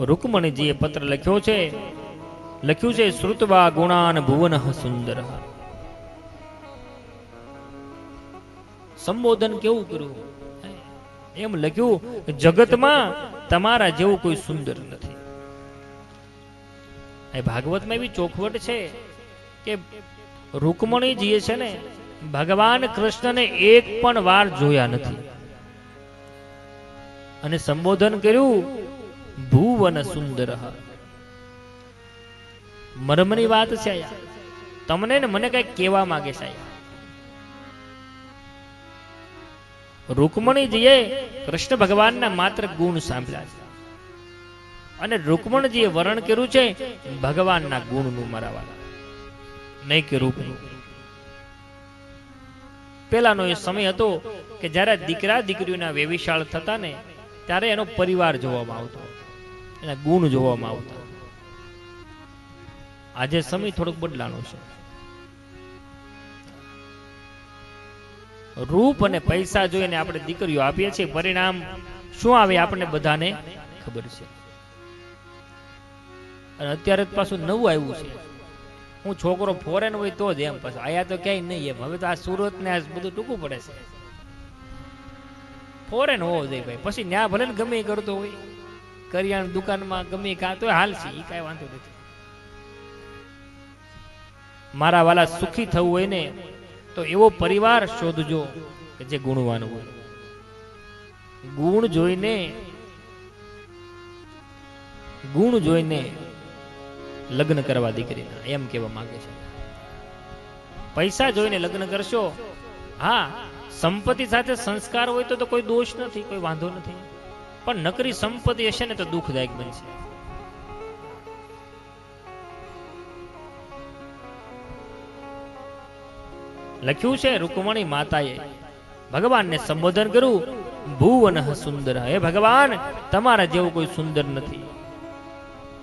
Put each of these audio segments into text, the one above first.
રૂકમણીજીએ પત્ર લખ્યું છે શ્રુતવા ગુણાન ભુવન સુંદર. સંબોધન કેવું કર્યું એમ લખ્યું, જગતમાં તમારા જેવું કોઈ સુંદર નથી. ભાગવતમાં એવી ચોખવટ છે કે રૂકમણીજીએ છે ને ભગવાન કૃષ્ણને એક પણ વાર જોયા નથી અને સંબોધન કર્યું ભુવન સુંદર. મર્મની વાત છે તમને ને મને કઈ કહેવા માંગે છે. રૂકમણીજીએ કૃષ્ણ ભગવાનના માત્ર ગુણ સાંભળ્યા છે અને રૂકમણીજીએ વર્ણન કર્યું છે ભગવાનના ગુણનું, મારા વાલા, નહીં કે રૂપનું. પેલાનો એ સમય હતો કે જ્યારે દીકરા દીકરીઓના વેવિશાળ થતા ને ત્યારે એનો પરિવાર જોવામાં આવતો, એના ગુણ જોવામાં આવતા. આજે સમય થોડોક બદલાનો છે. રૂપ અને પૈસા જોઈને આપણે દીકરીઓ આપીએ છીએ, પરિણામ શું આવે આપણને બધાને ખબર છે. અને અત્યારે પાછું નવું આવ્યું છે, હું છોકરો ફોરેન હોય તો જ એમ, પાછું આયા તો ક્યાંય નહીં એમ. હવે તો આ સુરત ને આ બધું ટૂંકું પડે છે. ફોરેન હોવો જોઈએ ભાઈ, પછી ન્યા ભલે ને ગમે કરતો હોય, કરિયાણા દુકાનમાં ગમે કાં તો હાલ છે, એ કાંઈ વાંધો નથી. મારા વાલા સુખી થવું હોય ને તો એવો પરિવાર શોધજો કે જે ગુણવાન હોય. ગુણ જોઈને લગ્ન કરવા દીકરીના, એમ કહેવા માંગે છે. પૈસા જોઈને લગ્ન કરશો, હા સંપત્તિ સાથે સંસ્કાર હોય તો કોઈ દોષ નથી, કોઈ વાંધો નથી, પણ નકરી સંપત્તિ હશે ને તો દુઃખદાયક બનશે. લખ્યું છે રૂકમણી માતાએ ભગવાનને સંબોધન કર્યું ભુવન સુંદર. હે ભગવાન, તમારા જેવું કોઈ સુંદર નથી.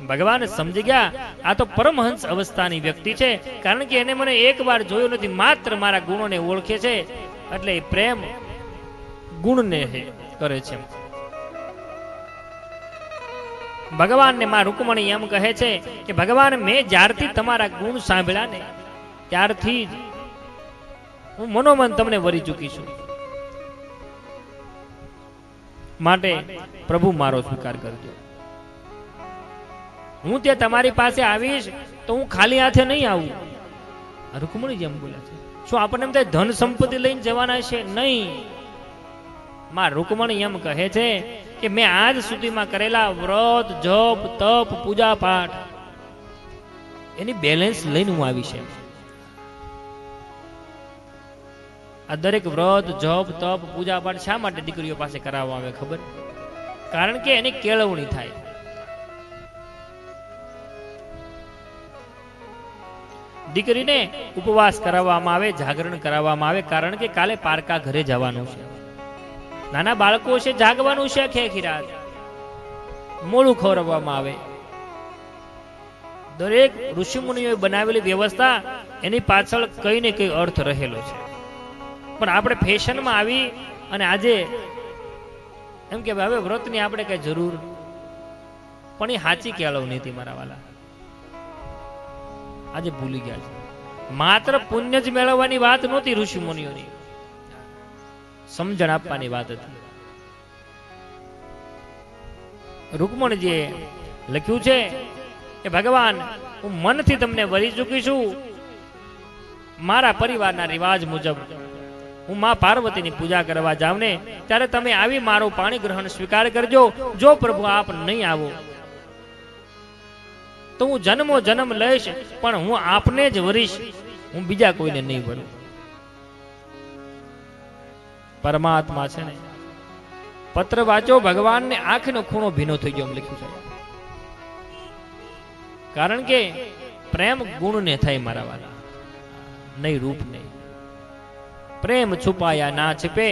ભગવાન સમજી ગયા આ તો પરમહંસ અવસ્થાની વ્યક્તિ છે, કારણ કે એને મને એક વાર જોયો નથી, માત્ર મારા ગુણોને ઓળખે છે, એટલે પ્રેમ ગુણને કરે છે. ભગવાનને માં રૂકમણી એમ કહે છે કે ભગવાન, મેં જ્યારથી તમારા ગુણ સાંભળ્યા ને ત્યારથી જ હું મનોમન તમને વરી ચૂકી છું, માટે પ્રભુ મારો સ્વીકાર કરજો. હું ત્યાં તમારી પાસે આવીશ તો હું ખાલી હાથે નહીં આવું. રૂકમણી જેમ બોલે છે. શું આપણને એમ થાય ધન સંપત્તિ લઈને જવાના છે? નહીં. માં રૂકમણી એમ કહે છે કે મેં આજ સુધીમાં કરેલા વ્રત, જપ, તપ, પૂજા પાઠ એની બેલેન્સ લઈને હું આવી છે. આ દરેક વ્રત, જપ, તપ, પૂજા પાઠ શા માટે દીકરીઓ પાસે કરાવવા આવે ખબર? કારણ કે એની કેળવણી થાય. દીકરીને ઉપવાસ કરાવવામાં આવે, જાગરણ કરાવવામાં આવે, કારણ કે કાલે પારકા ઘરે જવાનું છે. નાના બાળકો છે, જાગવાનું છે આખી રાત, મોડું ખવડાવવામાં આવે. દરેક ઋષિમુનિઓએ બનાવેલી વ્યવસ્થા એની પાછળ કઈ ને કઈ અર્થ રહેલો છે. પણ આપણે ફેશનમાં આવી અને આજે એમ કે હવે વ્રતની આપણે કઈ જરૂર, પણ એ સાચી કેળવણી હતી મારા વાલા. આજે ભૂલી ગયા છે. માત્ર પુણ્ય જ મેળવવાની વાત નહોતી ઋષિ મુનિઓની, સમજણ આપવાની વાત હતી. રૂકમણીજીએ લખ્યું છે કે ભગવાન, હું મનથી તમને વરી ચૂકી છું. મારા પરિવારના રિવાજ મુજબ હું માં પાર્વતીની પૂજા કરવા જાઉં ને ત્યારે તમે આવી મારું પાણી ગ્રહણ સ્વીકાર કરજો. જો પ્રભુ આપ નહીં આવો તો હું જન્મો જન્મ લઈશ, પણ હું આપને જ વરીશ, હું બીજા કોઈને નહીં વરું. પરમાત્મા છે ને, પત્ર વાંચો, ભગવાનને આંખનો ખૂણો ભીનો થઈ ગયો એમ લખ્યું છે. કારણ કે પ્રેમ ગુણને થાય મારા વાલા, નહીં રૂપ નહીં. પ્રેમ છુપાયા ના छिपे,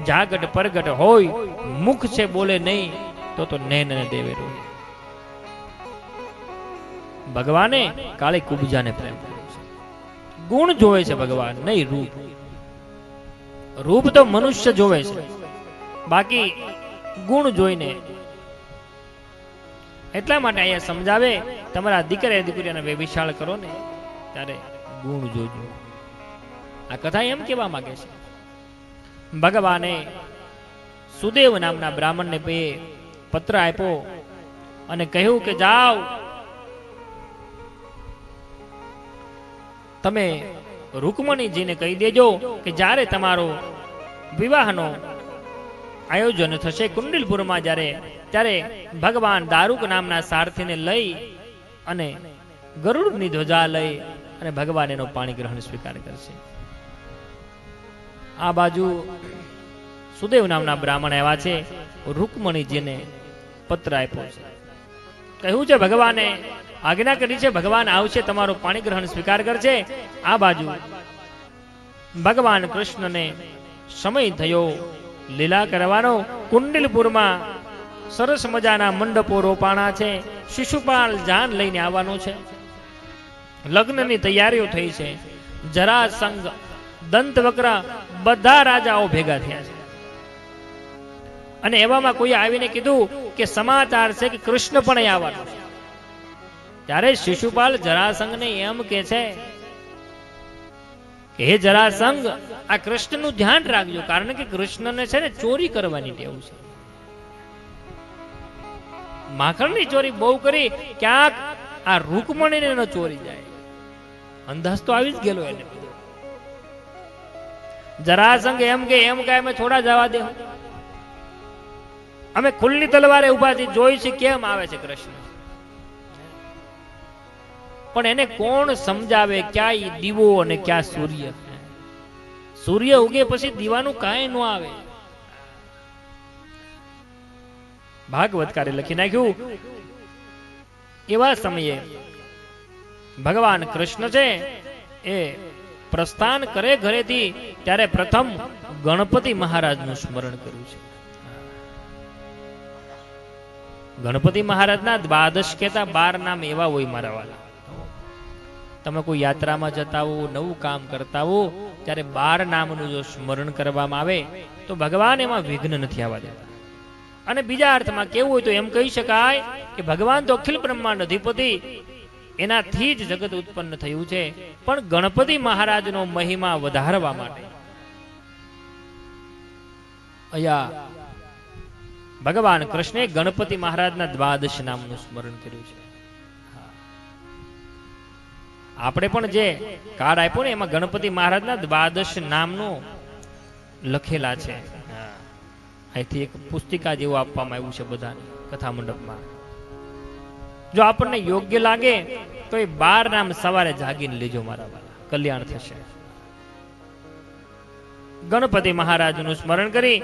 જાગટ પરગટ હોય, મુખ છે બોલે નહીં તો નૈન ને દેવે રોય. ભગવાને કાળે કુબજાને પ્રેમ કર્યો છે. ગુણ જોવે છે ભગવાન, નહીં રૂપ. રૂપ તો મનુષ્ય જોવે છે, બાકી ગુણ જોઈને એટલા માટે અહીંયા સમજાવે, તમારા દીકરા દીકરીને વ્યભિચાર કરો ને ત્યારે ગુણ જોજો. આ કથા એમ કહેવા માંગે છે. ભગવાને સુદેવ નામના બ્રાહ્મણને પત્ર આપ્યો અને કહ્યું કે જાઓ તમે રૂકમણીજીને કહી દેજો કે જ્યારે તમારો વિવાહનો આયોજન થશે કુંડલપુરમાં ત્યારે ભગવાન દારૂક નામના સારથીને લઈ અને ગરુડની ધ્વજા લઈ અને ભગવાન એનો પાણી ગ્રહણ સ્વીકાર કરશે. આ બાજુ સુદેવ નામના બ્રાહ્મણ આવ્યા છે, રૂકમણીજીને પત્ર આપ્યો છે, કહ્યું છે ભગવાને આજ્ઞા કરી છે, ભગવાન આવશે તમારું પાણી ગ્રહણ સ્વીકાર કરશે. આ બાજુ ભગવાન કૃષ્ણને સમય થયો લીલા કરવાનો. કુંડલપુરમાં સરસ મજાના મંડપો રોપાણા છે, શિશુપાલ જાન લઈને આવવાનો છે, લગ્નની તૈયારીઓ થઈ છે. જરાસંઘ, દંતવક્ર બધા રાજાઓ ભેગા થયા છે અને એવામાં કોઈ આવીને કીધું કે સમાચાર છે કે કૃષ્ણ પણ અહીં આવવાનું છે. ત્યારે શિશુપાલ જરાસંઘને એમ કે છે કે હે જરાસંઘ, આ કૃષ્ણનું ધ્યાન રાખજો, કારણ કે કૃષ્ણને છે ને ચોરી કરવાની ટેવ છે. માખણની ચોરી બહુ કરી, ક્યાંક આ રૂકમણીને ન ચોરી જાય. અંદાજ તો આવી જ ગયેલો એને. જરાસંઘ એમ કે અમે થોડા જવા દે, અમે ખુલ્લી તલવારે ઉભા જોઈ છે કેમ આવે છે કૃષ્ણ. પણ એને કોણ સમજાવે ક્યાં દીવો અને ક્યાં સૂર્ય? સૂર્ય ઉગે પછી દીવાનું કાંઈ ન આવે. ભાગવતકારે લખી નાખ્યું, એવા સમયે ભગવાન કૃષ્ણ છે એ પ્રસ્થાન કરે ઘરેથી, ત્યારે પ્રથમ ગણપતિ મહારાજનું સ્મરણ કર્યું છે. ગણપતિ મહારાજના દ્વાદશ કહેતા 12 નામ એવા હોય મારા વાલા. તમે કોઈ યાત્રામાં જતા હો, નવું કામ કરતા હો, ત્યારે 12 નામનું જો સ્મરણ કરવામાં આવે તો ભગવાન એમાં વિઘ્ન નથી આવવા દેતા. અને બીજા અર્થમાં કેવું હોય તો એમ કહી શકાય કે ભગવાન તો અખિલ બ્રહ્માંડ અધિપતિ, એનાથી જ જગત ઉત્પન્ન થયું છે. પણ ગણપતિ મહારાજનો મહિમા વધારવા માટે અહીંયા ભગવાન કૃષ્ણે ગણપતિ મહારાજના દ્વાદશ નામનું સ્મરણ કર્યું છે. આપણે પણ જે કાર્ડ આપ્યો ને એમાં ગણપતિ મહારાજના દ્વાદશ નામનું લખેલા છે. અહીંથી એક પુસ્તિકા જેવું આપવામાં આવ્યું છે બધાને કથા મંડપમાં. જો આપણને યોગ્ય લાગે તો એ 12 નામ સવારે જાગીને લેજો મારા વાલા, કલ્યાણ થશે. ગણપતિ મહારાજનું સ્મરણ કરી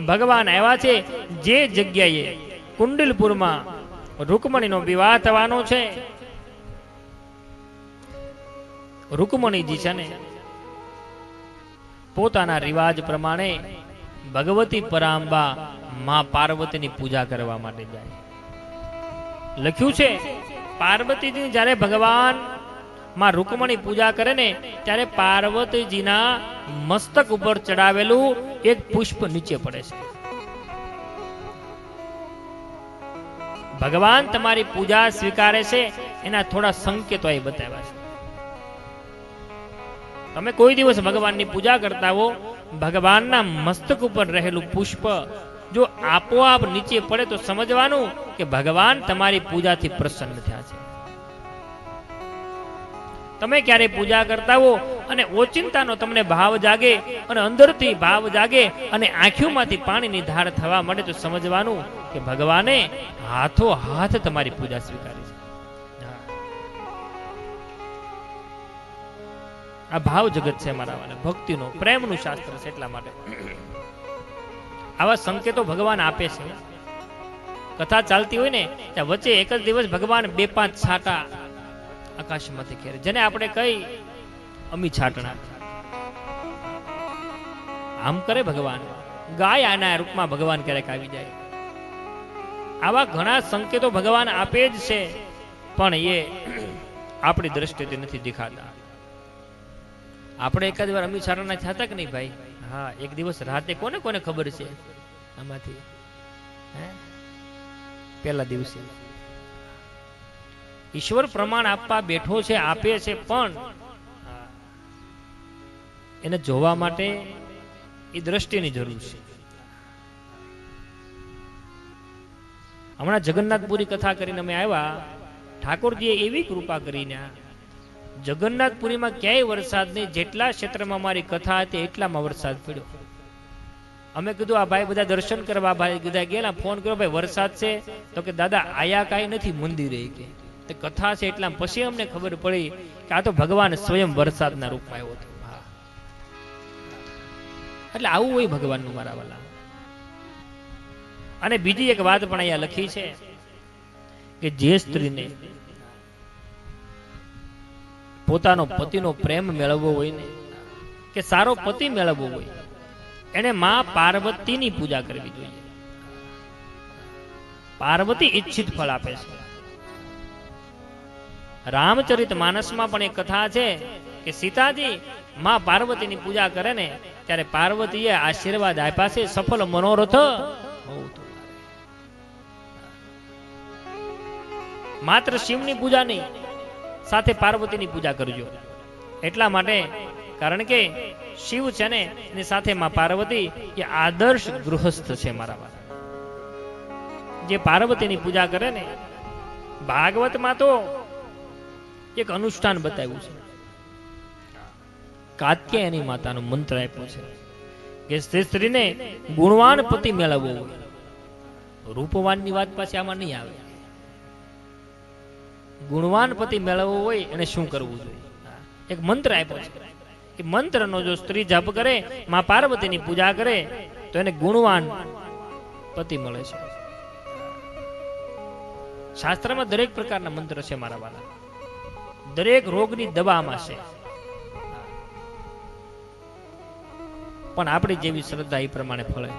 ભગવાન આવ્યા છે જે જગ્યાએ કુંડલપુરમાં રૂકમણીનો વિવાહ થવાનો છે. રૂકમણીજી છે ને પોતાના રિવાજ પ્રમાણે ભગવતી પરાંબા માં પાર્વતીની પૂજા કરવા માટે જાય. લખ્યું છે પાર્વતીજી જ્યારે ભગવાન માં રૂકમણી પૂજા કરે ને ત્યારે પાર્વતીજીના મસ્તક ઉપર ચડાવેલું એક પુષ્પ નીચે પડે છે. ભગવાન તમારી પૂજા સ્વીકારે છે એના થોડા સંકેતો અહીં બતાવ્યા છે. તમે કોઈ દિવસ ભગવાનની પૂજા કરતા હો, ભગવાનના મસ્તક ઉપર રહેલું પુષ્પ જો આપોઆપ નીચે પડે તો સમજવાનું કે ભગવાન તમારી પૂજાથી પ્રસન્ન થયા છે. તમે ક્યારે પૂજા કરતા હો અને ઓચિંતાનો તમને ભાવ જાગે અને અંદરથી ભાવ જાગે અને આંખોમાંથી પાણીની ધાર થવા મળે તો સમજવાનું કે ભગવાને હાથો હાથ તમારી પૂજા સ્વીકારી છે. આ ભાવ જગત છે મારા વાલા, ભક્તિનો પ્રેમનું શાસ્ત્ર છે. એટલા માટે આવા સંકેતો ભગવાન આપે છે. કથા ચાલતી હોય ને ત્યાં વચ્ચે એક જ દિવસ ભગવાન 2-5 છાંટા આકાશમાંથી ખેરે, જેને આપણે કઈ અમી છાટણા આમ કરે ભગવાન. ગાય આના રૂપમાં ભગવાન ક્યારેક આવી જાય. આવા ઘણા સંકેતો ભગવાન આપે જ છે, પણ એ આપણી દ્રષ્ટિથી નથી દેખાતા. આપણે એકાદ વાર અમી છાટણા થતા કે નહીં ભાઈ? હા, એક દિવસ રાતે કોને કોને ખબર છે આમાંથી? પહેલા દિવસે ઈશ્વર પ્રમાણ આપવા બેઠો છે, આપે છે, પણ એને જોવા માટે એ દ્રષ્ટિની જરૂર છે. હમણાં જગન્નાથપુરી કથા કરીને અમે આવ્યા, ઠાકોરજીએ એવી કૃપા કરીને જગન્નાથપુરીમાં ક્યાંય વરસાદ નહીં, જેટલા ક્ષેત્રમાં મારી કથા હતી એટલામાં વરસાદ પડ્યો. અમે કીધું આ ભાઈ બધા દર્શન કરવા ભાઈ કીધા ગયેલા, ફોન કર્યો ભાઈ વરસાદ છે, તો કે દાદા આયા કાંઈ નથી મંદિરે કે કથા છે એટલા. પછી અમને ખબર પડી કે આ તો ભગવાન સ્વયં વરસાદના રૂપમાં આવ્યો હતો. એટલે આવું હોય ભગવાનનું મારા વાલા. અને બીજી એક વાત પણ અહીંયા લખી છે કે જે સ્ત્રીને પોતાનો પતિનો પ્રેમ મેળવવો હોય ને, કે સારો પતિ મેળવવો હોય, એને માં પાર્વતીની પૂજા કરવી જોઈએ. પાર્વતી ઈચ્છિત ફળ આપે છે. રામચરિત માનસમાં પણ એક કથા છે કે સીતાજી માં પાર્વતીની પૂજા કરે ને ત્યારે પાર્વતીએ આશીર્વાદ આપ્યા છે, સફળ મનોરથ માત્ર શિવની પૂજા નહીં, સાથે પાર્વતીની પૂજા કરજો. એટલા માટે કારણ કે શિવ છે ને એની સાથે માં પાર્વતી એ આદર્શ ગૃહસ્થ છે મારા વાલા. જે પાર્વતીની પૂજા કરે ને, ભાગવતમાં તો એક અનુષ્ઠાન બતાવ્યું છે. કાત્યાયની માતાનો મંત્ર આપ્યો છે કે સ્ત્રીને ગુણવાન પતિ મેળવવો હોય. રૂપવાનની વાત પાછી આમાં નહીં આવે. ગુણવાન પતિ મેળવવો હોય એને શું કરવું જોઈએ? એક મંત્ર આપ્યો છે. એ મંત્રનો જો સ્ત્રી જપ કરે, માં પાર્વતીની પૂજા કરે, તો એને ગુણવાન પતિ મળે છે. શાસ્ત્રમાં દરેક પ્રકારના મંત્ર છે મારા વાલા. દરેક રોગની દવામાં છે. પણ આપણી જેવી શ્રદ્ધા એ પ્રમાણે ફળે.